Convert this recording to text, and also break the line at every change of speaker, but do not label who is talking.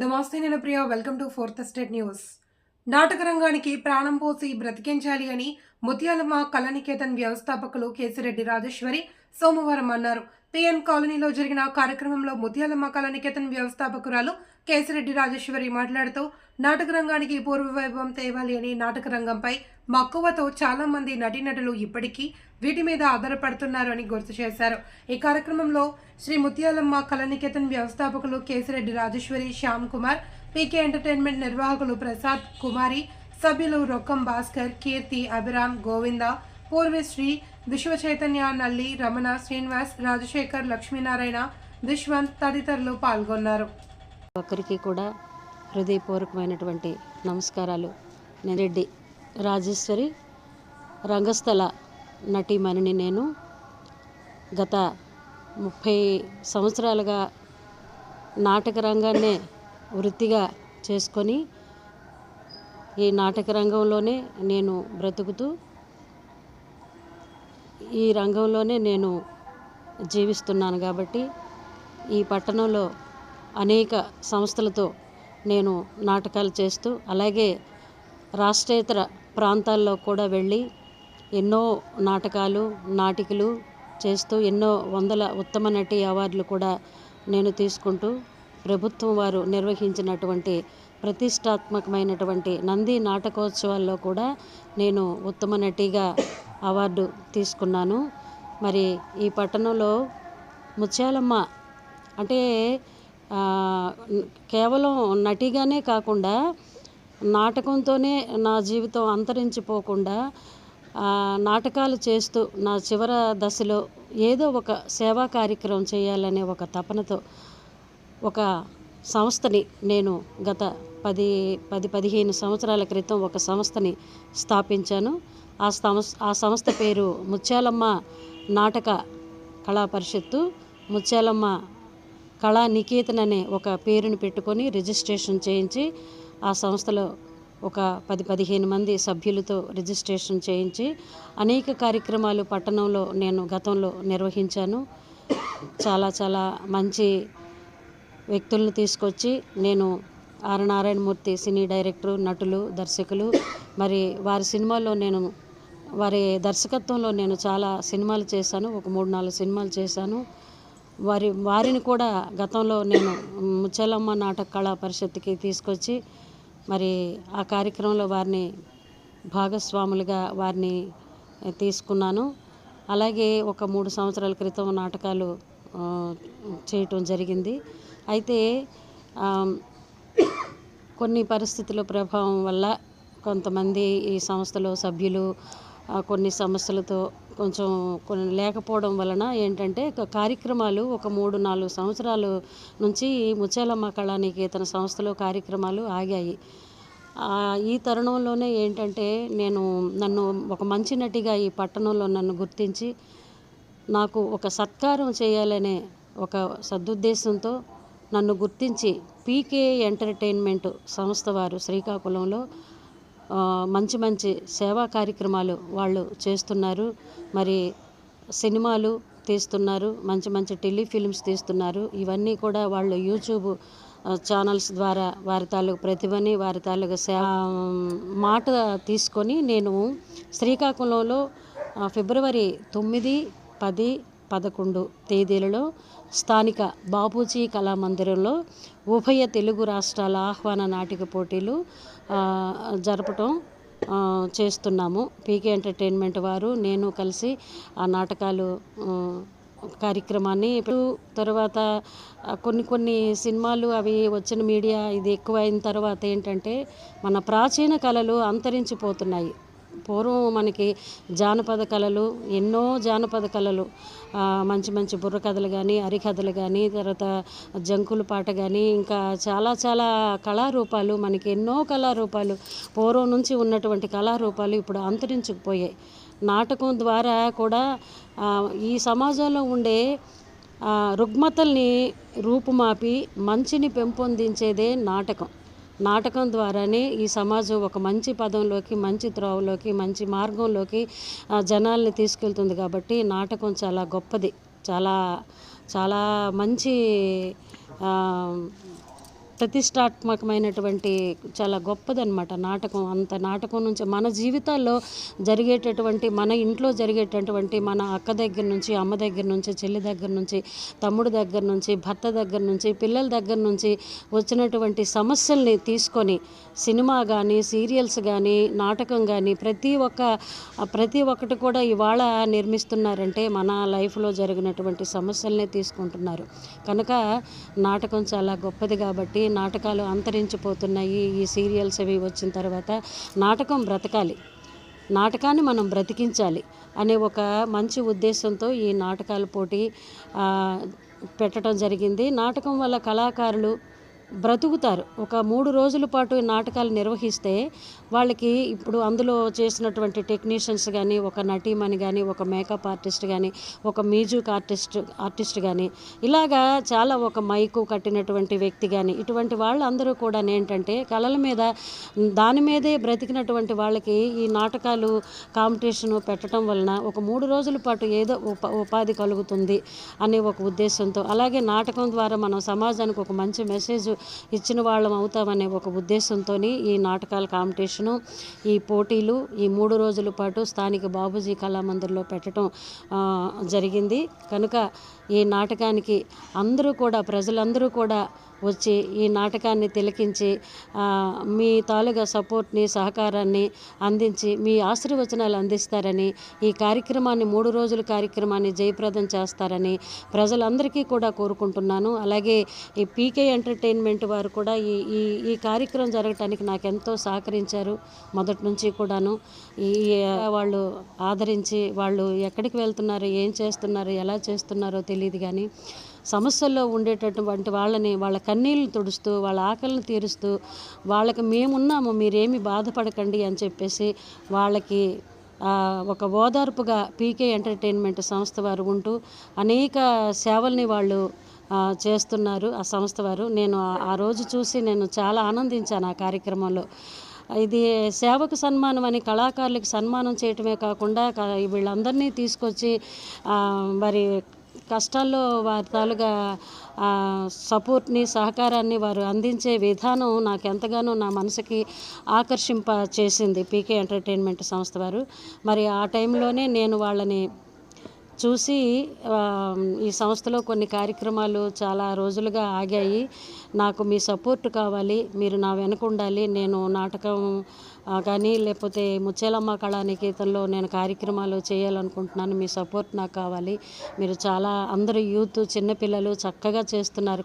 నమస్తే నేను Priya welcome to Fourth State News. నాటక రంగానికి ప్రాణం పోసి బ్రతికించాలి అని ముత్యాలమ్మ కళానికేతన్ వ్యవస్థాపకులు కేసిరెడ్డి రాజేశ్వరి సోమవారం అన్నారు. పిఎన్ కాలనీలో జరిగిన కార్యక్రమంలో ముత్యాలమ్మ కళానికేతన్ వ్యవస్థాపకురాలు కేసిరెడ్డి రాజేశ్వరి మాట్లాడుతూ నాటక రంగానికి పూర్వ వైభవం తేవాలి అని, నాటక రంగంపై మక్కువతో చాలా మంది నటీనటులు ఇప్పటికీ వీటి మీద ఆధారపడుతున్నారు అని గుర్తు చేశారు. ఈ కార్యక్రమంలో శ్రీ ముత్యాలమ్మ కళానికేతన్ వ్యవస్థాపకులు కేసిరెడ్డి రాజేశ్వరి, శ్యామ్ కుమార్, పీకే ఎంటర్టైన్మెంట్ నిర్వాహకులు ప్రసాద్, కుమారి, సభ్యులు రొక్కం భాస్కర్, కీర్తి, అభిరామ్, గోవింద, పూర్వశ్రీ, విశ్వ చైతన్య, నల్లి, రమణ, శ్రీనివాస్, రాజశేఖర్, లక్ష్మీనారాయణ, విశ్వంత్ తదితరులు పాల్గొన్నారు.
ఒక్కరికి కూడా హృదయపూర్వకమైనటువంటి నమస్కారాలు. నేను రెడ్డి రాజేశ్వరి, రంగస్థల నటీమణిని. నేను గత 30 సంవత్సరాలుగా నాటక రంగాన్నే వృత్తిగా చేసుకొని ఈ నాటక రంగంలోనే నేను బ్రతుకుతూ ఈ రంగంలోనే నేను జీవిస్తున్నాను. కాబట్టి ఈ పట్టణంలో అనేక సంస్థలతో నేను నాటకాలు చేస్తూ, అలాగే రాష్ట్రేతర ప్రాంతాల్లో కూడా వెళ్ళి ఎన్నో నాటకాలు, నాటికలు చేస్తూ ఎన్నో వందల ఉత్తమ నటి అవార్డులు కూడా నేను తీసుకుంటూ, ప్రభుత్వం వారు నిర్వహించినటువంటి ప్రతిష్టాత్మకమైనటువంటి నంది నాటకోత్సవాల్లో కూడా నేను ఉత్తమ నటిగా అవార్డు తీసుకున్నాను. మరి ఈ పట్టణంలో ముత్యాలమ్మ అంటే కేవలం నటిగానే కాకుండా నాటకంతోనే నా జీవితం అంతరించిపోకుండా నాటకాలు చేస్తూ నా చివరి దశలో ఏదో ఒక సేవా కార్యక్రమం చేయాలనే ఒక తపనతో ఒక సంస్థని నేను గత 10-15 సంవత్సరాల క్రితం ఒక సంస్థని స్థాపించాను. ఆ సంస్థ పేరు ముత్యాలమ్మ నాటక కళా పరిషత్తు. ముత్యాలమ్మ కళానికేతన్ అనే ఒక పేరుని పెట్టుకొని రిజిస్ట్రేషన్ చేయించి ఆ సంస్థలో ఒక 10-15 మంది సభ్యులతో రిజిస్ట్రేషన్ చేయించి అనేక కార్యక్రమాలు పట్టణంలో నేను గతంలో నిర్వహించాను. చాలా చాలా మంచి వ్యక్తులను తీసుకొచ్చి నేను ఆర్ నారాయణమూర్తి సినీ డైరెక్టరు, నటులు, దర్శకులు, మరి వారి సినిమాల్లో నేను వారి దర్శకత్వంలో నేను చాలా సినిమాలు చేశాను. ఒక 3-4 సినిమాలు చేశాను. వారిని కూడా గతంలో నేను ముత్యాలమ్మ నాటక కళా పరిషత్తుకి తీసుకొచ్చి మరి ఆ కార్యక్రమంలో వారిని భాగస్వాములుగా వారిని తీసుకున్నాను. అలాగే ఒక 3 సంవత్సరాల క్రితం నాటకాలు చేయటం జరిగింది. అయితే కొన్ని పరిస్థితుల ప్రభావం వల్ల కొంతమంది ఈ సంస్థలో సభ్యులు కొన్ని సమస్యలతో కొన్ని లేకపోవడం వలన ఏంటంటే కార్యక్రమాలు ఒక 3-4 సంవత్సరాలు నుంచి ముత్యాలమ్మ కళానికేతన సంస్థలో కార్యక్రమాలు ఆగాయి. ఈ తరుణంలోనే ఏంటంటే నన్ను ఒక మంచి నటిగా ఈ పట్టణంలో నన్ను గుర్తించి నాకు ఒక సత్కారం చేయాలనే ఒక సదుద్దేశంతో నన్ను గుర్తించి పీకే ఎంటర్టైన్మెంట్ సంస్థ వారు శ్రీకాకుళంలో మంచి మంచి సేవా కార్యక్రమాలు వాళ్ళు చేస్తున్నారు. మరి సినిమాలు తీస్తున్నారు, మంచి మంచి టెలిఫిల్మ్స్ తీస్తున్నారు. ఇవన్నీ కూడా వాళ్ళు యూట్యూబ్ ఛానల్స్ ద్వారా వారి తాలూకు ప్రతిభని, వారి తాలూకు మాట తీసుకొని నేను శ్రీకాకుళంలో ఫిబ్రవరి 9, 10, 11 తేదీలలో స్థానిక బాపూజీ కళామందిరంలో ఉభయ తెలుగు రాష్ట్రాల ఆహ్వాన నాటిక పోటీలు జరపటం చేస్తున్నాము. పీకే ఎంటర్టైన్మెంట్ వారు నేను కలిసి ఆ నాటకాలు కార్యక్రమాన్ని తర్వాత కొన్ని సినిమాలు అవి వచ్చిన మీడియా ఇది ఎక్కువైన తర్వాత ఏంటంటే మన ప్రాచీన కళలు అంతరించిపోతున్నాయి. పూర్వం మనకి జానపద కళలు, ఎన్నో జానపద కళలు, మంచి మంచి బుర్రకథలు కానీ, హరికథలు కానీ, తర్వాత జంకుల పాట కానీ, ఇంకా చాలా చాలా కళారూపాలు, మనకి ఎన్నో కళారూపాలు పూర్వం నుంచి ఉన్నటువంటి కళారూపాలు ఇప్పుడు అంతరించుకుపోయాయి. నాటకం ద్వారా కూడా ఈ సమాజంలో ఉండే రుగ్మతల్ని రూపుమాపి మంచిని పెంపొందించేదే నాటకం. నాటకం ద్వారానే ఈ సమాజం ఒక మంచి పదంలోకి, మంచి త్రోవలోకి, మంచి మార్గంలోకి జనాల్ని తీసుకెళ్తుంది. కాబట్టి నాటకం చాలా గొప్పది, చాలా చాలా మంచి ప్రతిష్టాత్మకమైనటువంటి చాలా గొప్పదనమాట నాటకం. అంత నాటకం నుంచి మన జీవితాల్లో జరిగేటటువంటి, మన ఇంట్లో జరిగేటటువంటి, మన అక్క దగ్గర నుంచి, అమ్మ దగ్గర నుంచి, చెల్లి దగ్గర నుంచి, తమ్ముడు దగ్గర నుంచి, భర్త దగ్గర నుంచి, పిల్లల దగ్గర నుంచి వచ్చినటువంటి సమస్యల్ని తీసుకొని సినిమా కానీ, సీరియల్స్ కానీ, నాటకం కానీ ప్రతి ఒక్కటి కూడా ఇవాళ నిర్మిస్తున్నారంటే మన లైఫ్లో జరిగినటువంటి సమస్యలనే తీసుకుంటున్నారు. కనుక నాటకం చాలా గొప్పది కాబట్టి నాటకాలు అంతరించిపోతున్నాయి. ఈ సీరియల్స్ అవి వచ్చిన తర్వాత నాటకం బ్రతకాలి, నాటకాన్ని మనం బ్రతికించాలి అనే ఒక మంచి ఉద్దేశంతో ఈ నాటకాల పోటీ పెట్టడం జరిగింది. నాటకం వల్ల కళాకారులు బ్రతుకుతారు. ఒక 3 రోజుల పాటు నాటకాలు నిర్వహిస్తే వాళ్ళకి ఇప్పుడు అందులో చేసినటువంటి టెక్నీషియన్స్ కానీ, ఒక నటీమణి కానీ, ఒక మేకప్ ఆర్టిస్ట్ కానీ, ఒక మ్యూజిక్ ఆర్టిస్ట్ కానీ, ఇలాగా చాలా ఒక మైకు కట్టినటువంటి వ్యక్తి కానీ, ఇటువంటి వాళ్ళందరూ కూడా ఏంటంటే కళల మీద దాని మీదే బ్రతికినటువంటి వాళ్ళకి ఈ నాటకాలు కాంపిటీషను పెట్టడం వలన ఒక 3 రోజుల పాటు ఏదో ఉపాధి కలుగుతుంది అనే ఒక ఉద్దేశంతో, అలాగే నాటకం ద్వారా మనం సమాజానికి ఒక మంచి మెసేజ్ ఇచ్చిన వాళ్ళం అవుతామనే ఒక ఉద్దేశంతో ఈ నాటకాల కాంపిటీషను, ఈ పోటీలు ఈ 3 రోజుల పాటు స్థానిక బాబూజీ కళామందిర్లో పెట్టడం జరిగింది. కనుక ఈ నాటకానికి ప్రజలందరూ కూడా వచ్చి ఈ నాటకాన్ని తిలకించి మీ తాలూగా సపోర్ట్ని, సహకారాన్ని అందించి మీ ఆశీర్వచనాలు అందిస్తారని, ఈ కార్యక్రమాన్ని 3 రోజుల కార్యక్రమాన్ని జయప్రదం చేస్తారని ప్రజలందరికీ కూడా కోరుకుంటున్నాను. అలాగే ఈ పీకే ఎంటర్టైన్మెంట్ వారు కూడా ఈ కార్యక్రమం జరగటానికి నాకెంతో సహకరించారు మొదటి నుంచి కూడాను. వాళ్ళు ఆదరించి వాళ్ళు ఎక్కడికి వెళ్తున్నారు, ఏం చేస్తున్నారు, ఎలా చేస్తున్నారో తెలియదు కానీ సమస్యల్లో ఉండేటటువంటి వాళ్ళ కన్నీళ్లు తుడుస్తూ, వాళ్ళ ఆకలిని తీరుస్తూ, వాళ్ళకి మేమున్నాము, మీరేమీ బాధపడకండి అని చెప్పేసి వాళ్ళకి ఒక ఓదార్పుగా పీకే ఎంటర్టైన్మెంట్ సంస్థ వారు ఉంటూ అనేక సేవల్ని వాళ్ళు చేస్తున్నారు. ఆ సంస్థ వారు నేను ఆ రోజు చూసి నేను చాలా ఆనందించాను ఆ కార్యక్రమంలో. ఇది సేవకు సన్మానం అని కళాకారులకు సన్మానం చేయటమే కాకుండా వీళ్ళందరినీ తీసుకొచ్చి మరి కష్టాల్లో వారి తాలూగా సపోర్ట్ని, సహకారాన్ని వారు అందించే విధానం నాకు ఎంతగానో నా మనసుకి ఆకర్షింప చేసింది పీకే ఎంటర్టైన్మెంట్ సంస్థ వారు. మరి ఆ టైంలోనే నేను వాళ్ళని చూసి ఈ సంస్థలో కొన్ని కార్యక్రమాలు చాలా రోజులుగా ఆగాయి. నాకు మీ సపోర్ట్ కావాలి, మీరు నా వెనక ఉండాలి, నేను నాటకం కానీ లేకపోతే ముచ్చేలమ్మ కళానికేతన్లో నేను కార్యక్రమాలు చేయాలనుకుంటున్నాను, మీ సపోర్ట్ నాకు కావాలి, మీరు చాలా అందరూ యూత్ చిన్నపిల్లలు చక్కగా చేస్తున్నారు.